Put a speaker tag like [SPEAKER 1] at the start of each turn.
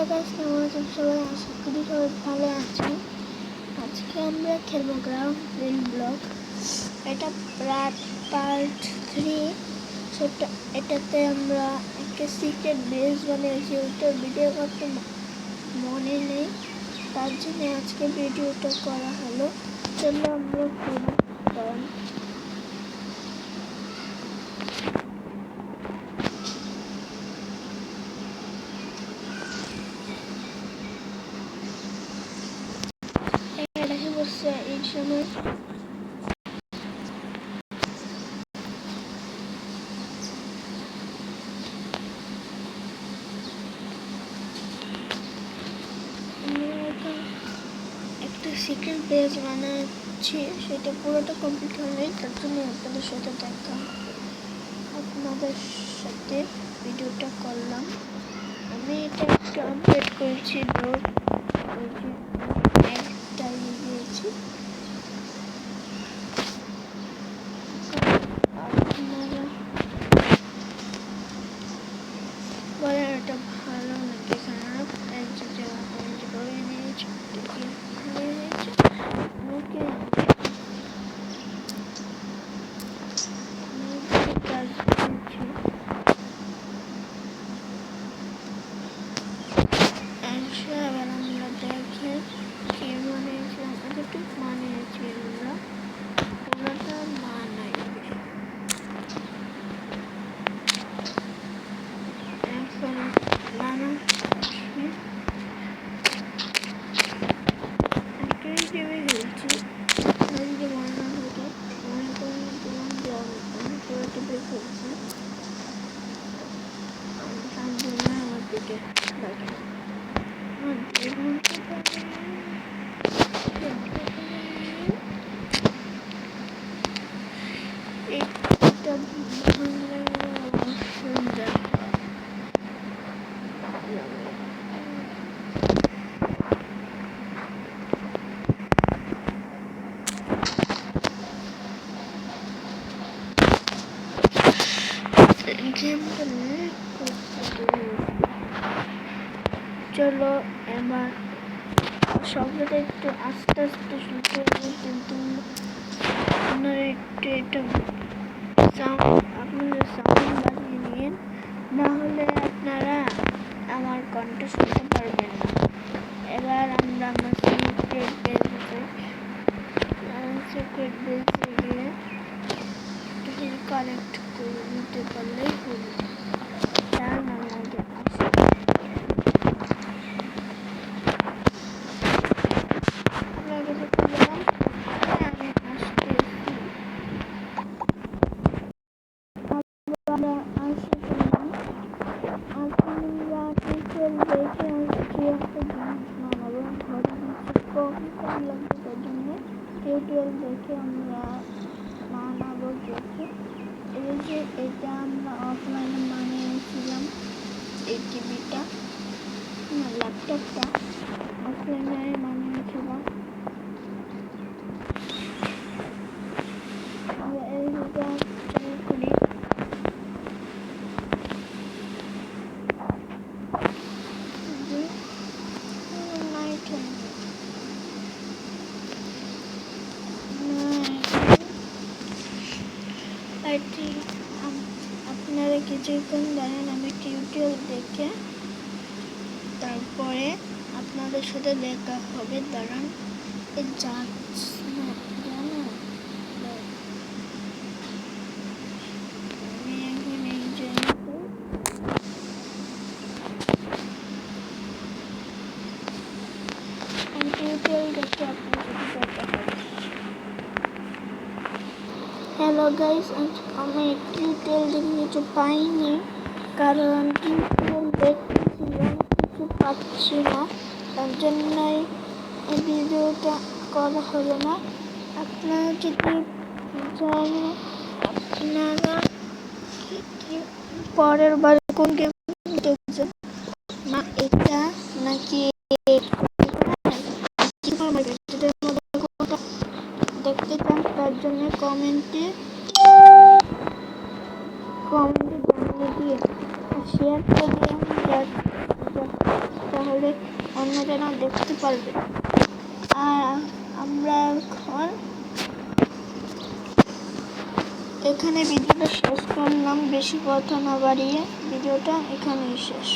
[SPEAKER 1] Hello guys, কেমন আছেন সবাই? আশা করি সবাই ভালো আছেন। আজকে আমরা খেলবো গ্রাউন্ড প্লেন ব্লক। এটা পার্ট 3। এটাতে আমরা একটা সিক্রেট বেস বানিয়েছি, ওটা ভিডিও করতে মনে নেই, তার জন্য আজকে ভিডিওটা করা হলো। চলো আমরা শুরু করি। দেখে বসছে এই সময় একটা সিক্রেট পেজ বানাচ্ছি, সেটা পুরোটা কমপ্লিট হলেই তার জন্য আপনাদের সাথে ভিডিওটা করলাম। আমি এটা একটা আপডেট করেছি, একটা দিয়েছি। আপনারা বলেন এটা ভালো নাকি খারাপ। এক জায়গা কমেন্ট করে নিয়েছি, কাজ করছি। এবার আমরা দেখে কি বানিয়েছিলাম, এতটুকু বানিয়েছি আমরা, পুরোটা বানাই। এখন বানাচ্ছি, একটাই টিভি খেলছি। যদি মনে হতো মনে করেন তোমার আমি পুরো টিভি খেলছি, তার জন্য আমার দিকে দেখে একটা চলো এবার শব্দটা একটু আস্তে আস্তে শুনতে হবে, কিন্তু আপনারা একটু এটা আপনাদের সাউন্ড বাজিয়ে নিন, না হলে আপনারা আমার কণ্ঠ শুনতে পারবেন না। এবার আমরা আমার সিক্রেট বেসে গিয়ে কালেক্ট করে নিতে পারলেই হলো। তার মানে আগে টিউটোরিয়াল দেখে আমরা বানাবো দেখে। এই যে এটা আমরা অফলাইনে বানিয়েছিলাম, এই টিভিটা ল্যাপটপটা অফলাইনে বানিয়েছিলাম। এইটা চালু করি। আপনারা কিছুক্ষণ দাঁড়ান, আমি টিউটোরিয়াল দেখে তারপরে আপনাদের সাথে দেখা হবে। দাঁড়ান, আমি এখন এই জন্য টিউটোরিয়াল দেখে আপনাদের সাথে দেখা হবে। হ্যালো গাইস, আমি টিউটোরিয়াল দেখে কিছু পাইনি, কারণ টিউটোরিয়াল দেখতেছিলাম কিছু পাচ্ছি না, তার জন্যই এই ভিডিওটা করা হলো না। আপনারা যদি জানেন আপনারা পরের বার কোন গেম দেখছেন, না এটা নাকি দেখতে চান, তার জন্য কমেন্টে জানিয়ে দিয়ে শেয়ার করে দিয়ে তাহলে অন্যজনা দেখতে পারবে। আর আমরা এখন এখানে ভিডিওটা শেষ করলাম, বেশি কথা না বাড়িয়ে ভিডিওটা এখানেই শেষ।